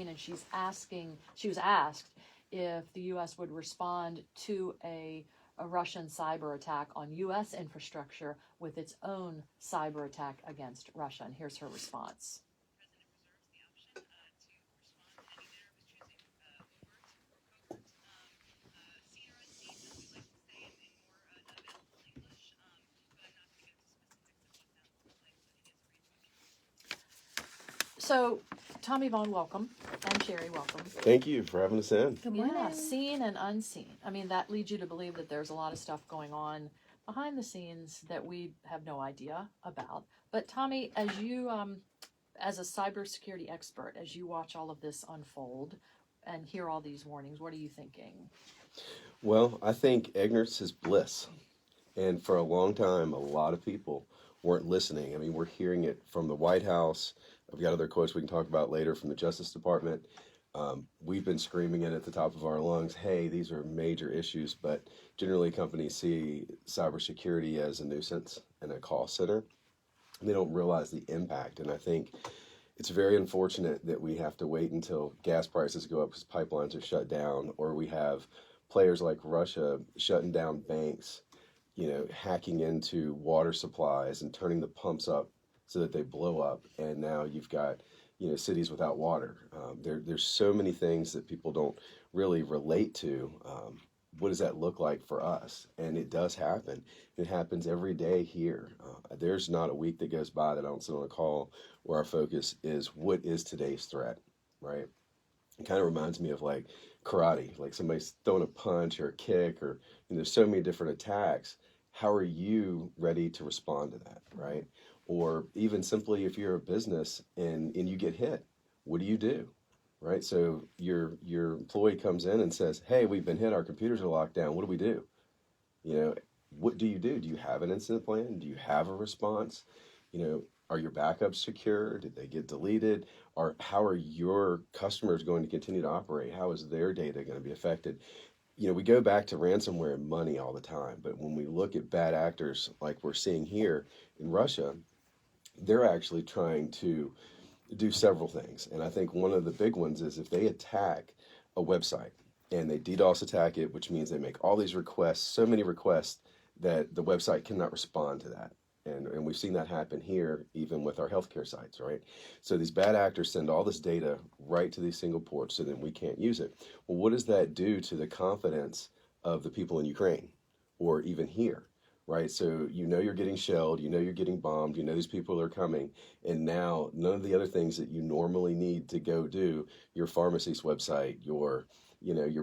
and she was asked if the U.S. would respond to a Russian cyber attack on U.S. infrastructure with its own cyber attack against Russia. And here's her response. So, Tommy Vaughn, welcome. And Sherry, welcome. Thank you for having us in. Good morning. Yeah, seen and unseen. I mean, that leads you to believe that there's a lot of stuff going on behind the scenes that we have no idea about. But Tommy, as you, as a cybersecurity expert, as you watch all of this unfold and hear all these warnings, what are you thinking? Well, I think ignorance is bliss. And for a long time, a lot of people weren't listening. I mean, we're hearing it from the White House. I've got other quotes we can talk about later from the Justice Department. We've been screaming it at the top of our lungs, hey, these are major issues, but generally companies see cybersecurity as a nuisance and a call center. They don't realize the impact. And I think it's very unfortunate that we have to wait until gas prices go up because pipelines are shut down, or we have players like Russia shutting down banks, hacking into water supplies and turning the pumps up so that they blow up. And now you've got, cities without water. There's so many things that people don't really relate to. What does that look like for us? And it does happen. It happens every day here. There's not a week that goes by that I don't sit on a call where our focus is what is today's threat, right? It kind of reminds me of like karate, like somebody's throwing a punch or a kick, or there's so many different attacks. How are you ready to respond to that, right? Or even simply if you're a business and you get hit, what do? Right? So your employee comes in and says, hey, we've been hit, our computers are locked down, what do? What do? Do you have an incident plan? Do you have a response? Are your backups secure? Did they get deleted? Or how are your customers going to continue to operate? How is their data going to be affected? We go back to ransomware and money all the time, but when we look at bad actors like we're seeing here in Russia, they're actually trying to do several things. And I think one of the big ones is if they attack a website and they DDoS attack it, which means they make all these requests, so many requests that the website cannot respond to that. And we've seen that happen here, even with our healthcare sites, right? So these bad actors send all this data right to these single ports so that we can't use it. Well, what does that do to the confidence of the people in Ukraine or even here, right? So you're getting shelled, you're getting bombed, these people are coming, and now none of the other things that you normally need to go do, your pharmacy's website, your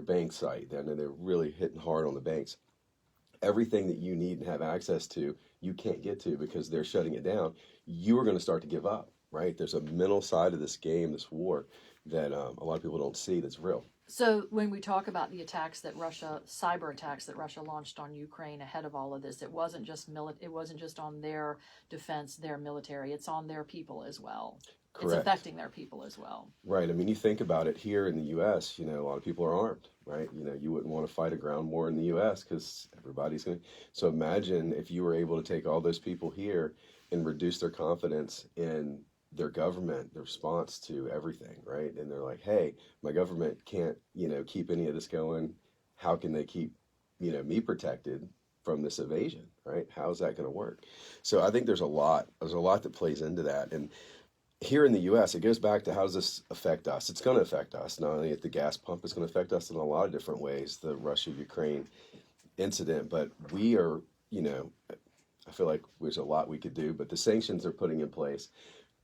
bank site, and they're really hitting hard on the banks. Everything that you need and have access to, you can't get to because they're shutting it down. You are going to start to give up, right? There's a mental side of this game, this war, that a lot of people don't see that's real. So when we talk about the attacks that cyber attacks that Russia launched on Ukraine ahead of all of this, it wasn't just on their defense, their military, it's on their people as well. Correct. It's affecting their people as well. Right. I mean, you think about it here in the U.S., a lot of people are armed, right? You wouldn't want to fight a ground war in the U.S. because everybody's going to. So imagine if you were able to take all those people here and reduce their confidence in their government, the response to everything, right? And they're like, hey, my government can't, keep any of this going. How can they keep, me protected from this invasion, right? How's that going to work? So I think there's a lot that plays into that. And here in the U.S., it goes back to how does this affect us? It's going to affect us. Not only at the gas pump, it's going to affect us in a lot of different ways, the Russia-Ukraine incident. But we are, I feel like there's a lot we could do, but the sanctions they're putting in place,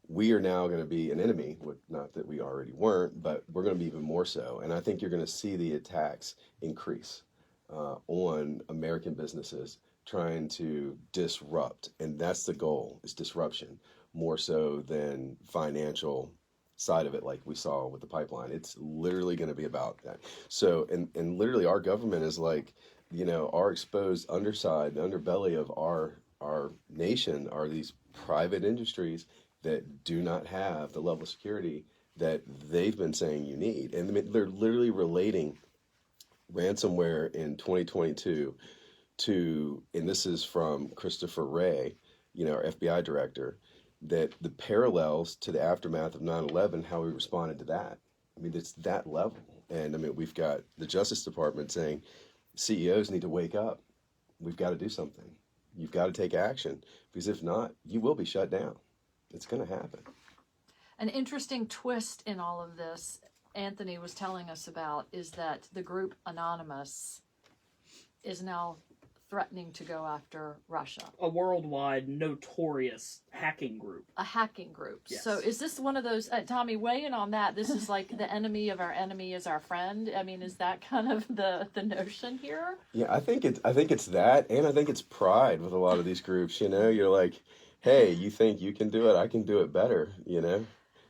we are now going to be an enemy, not that we already weren't, but we're going to be even more so. And I think you're going to see the attacks increase on American businesses trying to disrupt. And that's the goal, is disruption, more so than financial side of it like we saw with the pipeline. It's literally going to be about that. So, and literally our government is like, our exposed underside, the underbelly of our nation are these private industries that do not have the level of security that they've been saying you need. And they're literally relating ransomware in 2022 to, and this is from Christopher Wray, our FBI director, that the parallels to the aftermath of 9/11, how we responded to that. I mean, it's that level. And I mean, we've got the Justice Department saying CEOs need to wake up. We've got to do something. You've got to take action, because if not, you will be shut down. It's going to happen. An interesting twist in all of this, Anthony was telling us about, is that the group Anonymous is now threatening to go after Russia. A worldwide notorious hacking group. A hacking group. Yes. So is this one of those, Tommy, weigh in on that. This is like the enemy of our enemy is our friend. I mean, is that kind of the notion here? Yeah, I think it's that, and I think it's pride with a lot of these groups. You know, you're like, hey, you think you can do it? I can do it better. You know,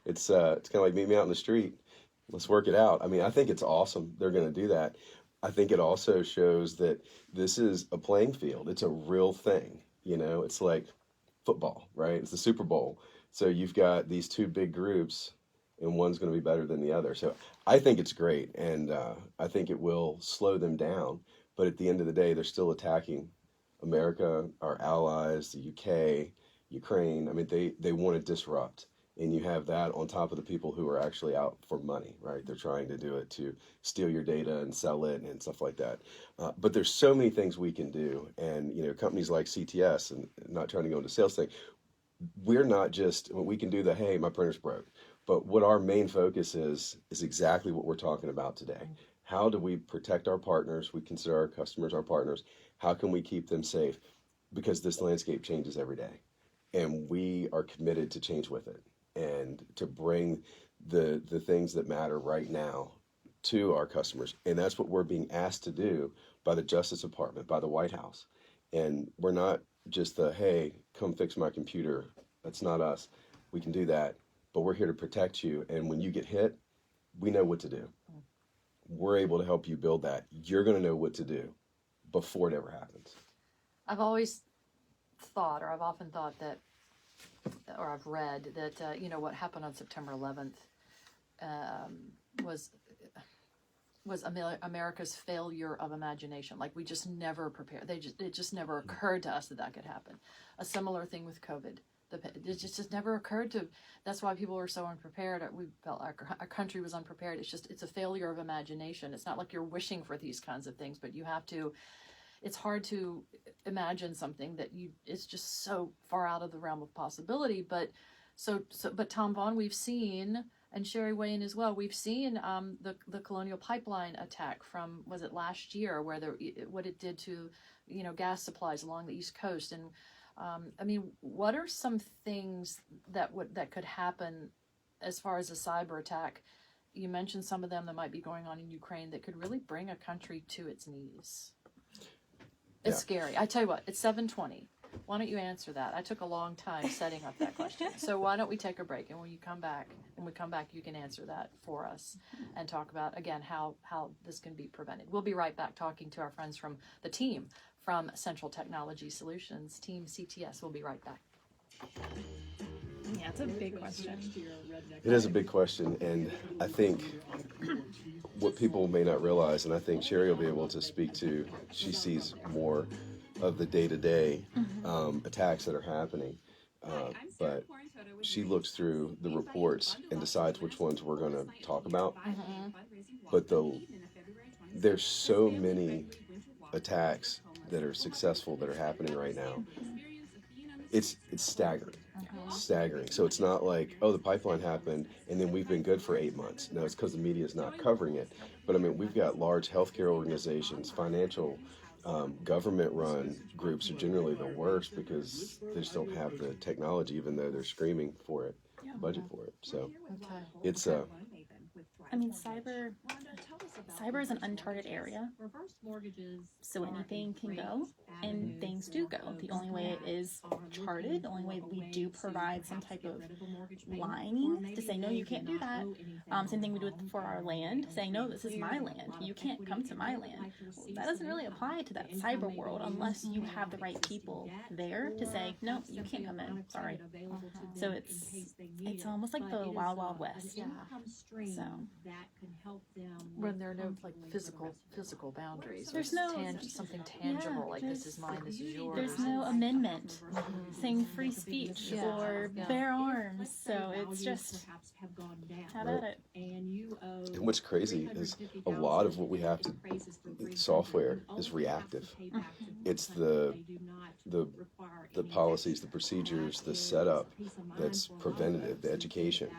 it's kind of like meet me out in the street. Let's work it out. I mean, I think it's awesome they're going to do that. I think it also shows that this is a playing field. It's a real thing. You know, it's like football, right? It's the Super Bowl. So you've got these two big groups, and one's going to be better than the other. So I think it's great, and I think it will slow them down. But at the end of the day, they're still attacking America, our allies, the UK, Ukraine. I mean, they want to disrupt. And you have that on top of the people who are actually out for money, right? They're trying to do it to steal your data and sell it and stuff like that. But there's so many things we can do. And, you know, companies like CTS, and not trying to go into sales thing, we're not just, we can do the, hey, my printer's broke. But what our main focus is exactly what we're talking about today. How do we protect our partners? We consider our customers our partners. How can we keep them safe? Because this landscape changes every day. And we are committed to change with it, and to bring the things that matter right now to our customers. And that's what we're being asked to do by the Justice Department, by the White House. And we're not just the, hey, come fix my computer. That's not us. We can do that, but we're here to protect you. And when you get hit, we know what to do. We're able to help you build that. You're going to know what to do before it ever happens. I've always thought, or I've often thought that, or I've read that, you know, what happened on September 11th was America's failure of imagination. Like, we just never prepared. It just never occurred to us that could happen. A similar thing with COVID. It just never occurred to. That's why people were so unprepared. We felt our country was unprepared. It's a failure of imagination. It's not like you're wishing for these kinds of things, but you have to. It's hard to imagine something that it's just so far out of the realm of possibility. But but Tom Vaughn, we've seen, and Sherry Wayne as well, we've seen the Colonial Pipeline attack from, was it last year, where what it did to, you know, gas supplies along the East Coast. And I mean, what are some things that could happen as far as a cyber attack? You mentioned some of them that might be going on in Ukraine that could really bring a country to its knees. It's scary. I tell you what, it's 7:20. Why don't you answer that? I took a long time setting up that question. So why don't we take a break, and when we come back, you can answer that for us and talk about, again, how this can be prevented. We'll be right back talking to our friends from the team from Central Technology Solutions, Team CTS. We'll be right back. Yeah, it's a big question. It is a big question, and I think what people may not realize, and I think Sherry will be able to speak to, she sees more of the day-to-day attacks that are happening, but she looks through the reports and decides which ones we're going to talk about. But there's so many attacks that are successful that are happening right now. It's staggering. Staggering. So it's not like, oh, the pipeline happened and then we've been good for 8 months. No, it's because the media is not covering it. But I mean, we've got large healthcare organizations, financial, government-run groups are generally the worst because they just don't have the technology, even though they're screaming for it, budget for it. So it's I mean, cyber is an uncharted area, so anything can go, and things do go. The only way it is charted, the only way we do provide some type of lining to say, no, you can't do that. Same thing we do for our land, saying, no, this is my land. You can't come to my land. That doesn't really apply to that cyber world unless you have the right people there to say, no, you can't come in. Sorry. So it's almost like the Wild Wild West. Yeah. So When there are no like physical boundaries. There's Or no- something tangible, like this there's- is mine, this is yours. There's no amendment saying free speech Yeah, or yeah. bear arms. So it's just have at it. And what's crazy is a lot of what we have to software is reactive. It's the policies, the procedures, the setup that's preventative, the education,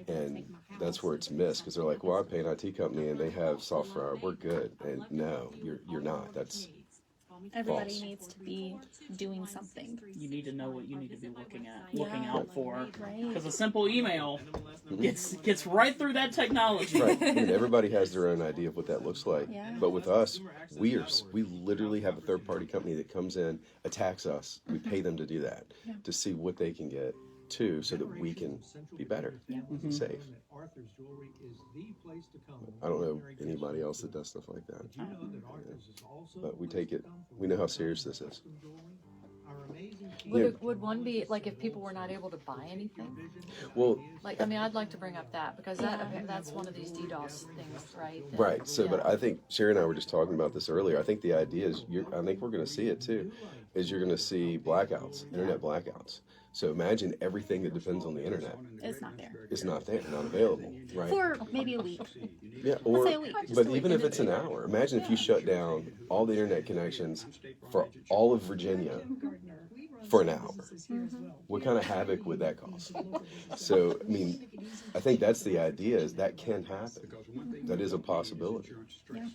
and that's where it's missed because they're like, well, I pay an IT company and they have software, we're good, and no, you're not. That's Everybody false. needs to be doing something. You need to know what you need to be looking at, Yeah. looking out for. Right. Because a simple email gets right through that technology. right. I mean, everybody has their own idea of what that looks like, Yeah. but with us, we literally have a third-party company that comes in, attacks us. We pay them to do that, Yeah. to see what they can get too, so that we can be better, and safe. I don't know anybody else that does stuff like that. But we take it, we know how serious this is. Would one be like if people were not able to buy anything? Well, Like, I mean, I'd like to bring up that because that's one of these DDoS things, right? That- right. So, yeah. but I think Sherry and I were just talking about this earlier. I think the idea is, I think we're going to see it too, is you're going to see blackouts, internet blackouts. So imagine everything that depends on the internet It's not there. is not there, not available, right? For maybe a week. Yeah, Let's or say a week. Just but a week. even if it's an hour, imagine if you shut down all the internet connections for all of Virginia for an hour. What kind of havoc would that cause? So, I mean, I think that's the idea, is that can happen. That is a possibility. Yeah.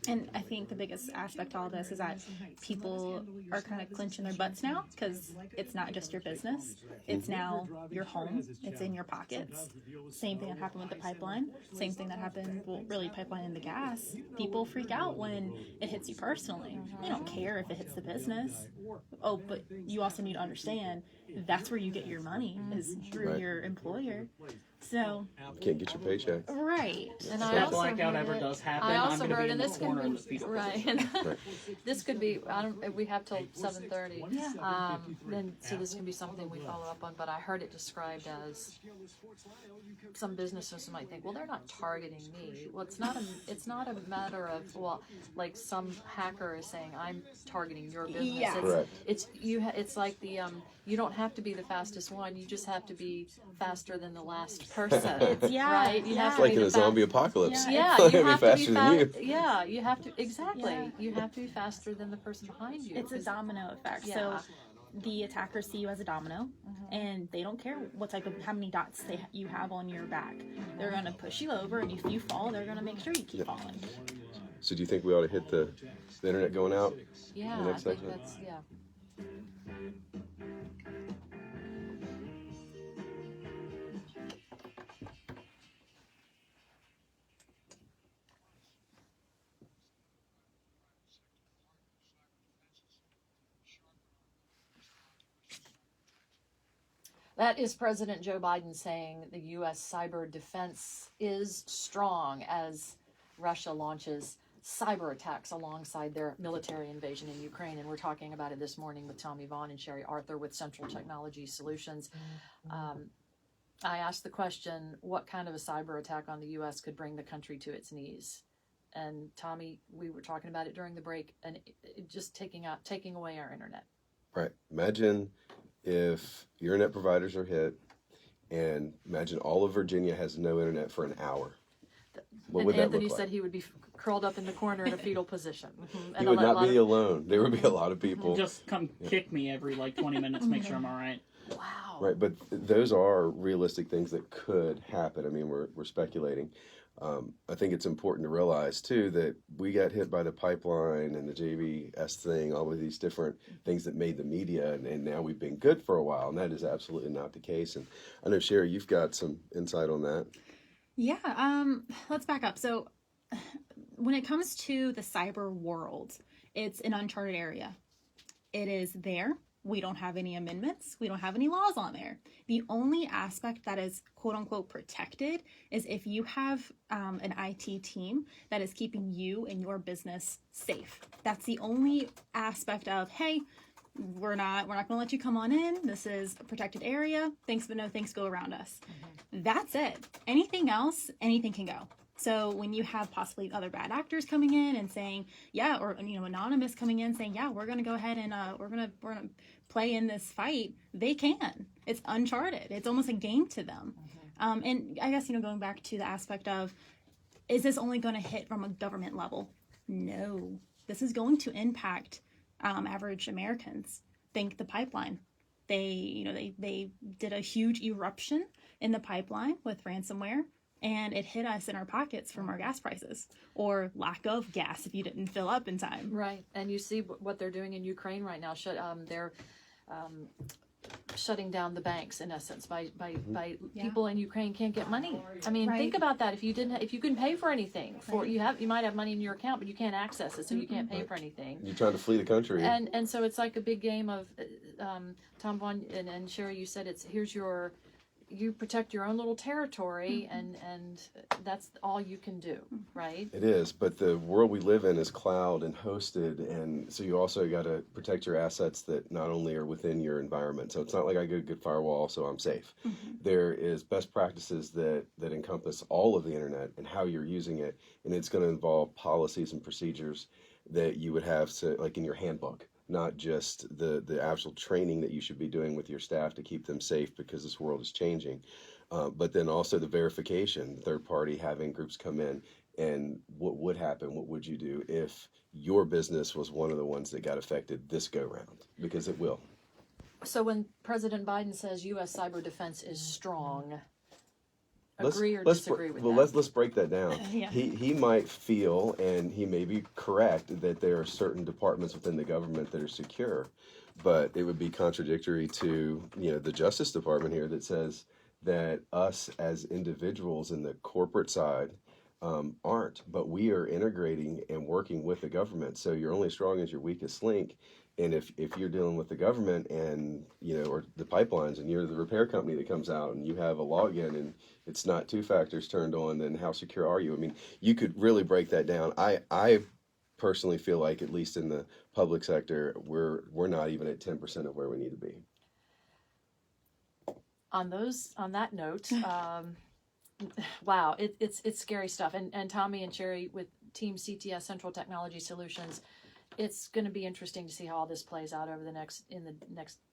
And I think the biggest aspect of all this is that people are kind of clenching their butts now because it's not just your business. It's now your home. It's in your pockets. Same thing that happened with the pipeline. Same thing that happened, well, really pipeline and the gas. People freak out when it hits you personally. They don't care if it hits the business. Oh, but you also need to understand that's where you get your money is through Right. your employer. So, Can't get your paycheck. right. And If I that also blackout heard ever it- does happen, I I'm also going to heard, be in and the this corner can of be the fetal right. position. This could be. I don't. We have till 7:30. Yeah. Then so this can be something we follow up on. But I heard it described as some businesses might think, well, they're not targeting me. Well, it's not a. It's not a matter of like some hacker is saying I'm targeting your business. Yeah. It's, Correct. it's you. It's like the you don't have to be the fastest one. You just have to be faster than the last person. Yeah, Right. You yeah. have It's to like be in the a zombie apocalypse. yeah, I'll you be have to be faster than you. Yeah, you have to exactly. Yeah. You have to be faster than the person behind you. It's a domino effect. Yeah. So the attackers see you as a domino, and they don't care what type of how many dots you have on your back. They're gonna push you over, and if you fall, they're gonna make sure you keep falling. So do you think we ought to hit the internet going out? Yeah, The I next think segment? that's yeah. That is President Joe Biden saying the U.S. cyber defense is strong as Russia launches cyber attacks alongside their military invasion in Ukraine. And we're talking about it this morning with Tommy Vaughn and Sherry Arthur with Central Technology Solutions. I asked the question, what kind of a cyber attack on the U.S. could bring the country to its knees? And Tommy, we were talking about it during the break, and it just taking away our internet. Right. Imagine if your internet providers are hit, and imagine all of Virginia has no internet for an hour. What And would that Anthony look said like? he would be curled up in the corner in a fetal position. He And would a lot not be of- alone. There would be a lot of people. Just come kick me every 20 minutes, make sure I'm all right. Wow. Right, but those are realistic things that could happen. I mean, we're speculating. I think it's important to realize too that we got hit by the pipeline and the JVS thing, all of these different things that made the media, and now we've been good for a while, and that is absolutely not the case. And I know Sherry, you've got some insight on that. Yeah. Let's back up. So, when it comes to the cyber world, it's an uncharted area. It is there. We don't have any amendments. We don't have any laws on there. The only aspect that is quote unquote protected is if you have an IT team that is keeping you and your business safe. That's the only aspect of, hey, we're not going to let you come on in. This is a protected area. Thanks, but no thanks, go around us. That's it. Anything else, anything can go. So when you have possibly other bad actors coming in and saying, yeah, or anonymous coming in saying, yeah, we're going to go ahead and we're gonna play in this fight, they can. It's uncharted. It's almost a game to them. And I guess going back to the aspect of, is this only going to hit from a government level? No, this is going to impact average Americans. Think the pipeline. They did a huge eruption in the pipeline with ransomware, and it hit us in our pockets from our gas prices or lack of gas if you didn't fill up in time. Right, and you see what they're doing in Ukraine right now. They're shutting down the banks in essence by people in Ukraine can't get money. I mean, think about that. If you couldn't pay for anything, you might have money in your account, but you can't access it, so you can't pay for anything. You're trying to flee the country, and so it's like a big game of Tom Vaughn and Sherry. You said you protect your own little territory, and that's all you can do, right? It is, but the world we live in is cloud and hosted, and so you also got to protect your assets that not only are within your environment. So it's not like I get a good firewall, so I'm safe. There is best practices that encompass all of the internet and how you're using it, and it's going to involve policies and procedures that you would have, like in your handbook. Not just the actual training that you should be doing with your staff to keep them safe because this world is changing, but then also the verification, third party, having groups come in and what would happen, what would you do if your business was one of the ones that got affected this go round, because it will. So when President Biden says U.S. cyber defense is strong, agree or disagree with that? Well, let's break that down. Yeah. He might feel, and he may be correct, that there are certain departments within the government that are secure, but it would be contradictory to the Justice Department here that says that us as individuals in the corporate side aren't, but we are integrating and working with the government. So you're only as strong as your weakest link. And if you're dealing with the government and, or the pipelines, and you're the repair company that comes out and you have a login and it's not two factors turned on, then how secure are you? I mean, you could really break that down. I personally feel like, at least in the public sector, we're not even at 10% of where we need to be. On that note, wow, it's scary stuff. And Tommy and Sherry with Team CTS, Central Technology Solutions, it's going to be interesting to see how all this plays out over the next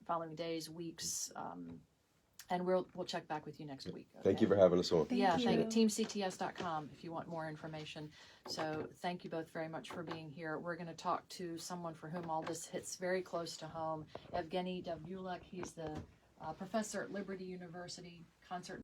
following days, weeks, and we'll check back with you next week. Okay? Thank you for having us on. Thank you. TeamCTS.com if you want more information. So thank you both very much for being here. We're going to talk to someone for whom all this hits very close to home, Evgeny Davulek. He's the professor at Liberty University, concert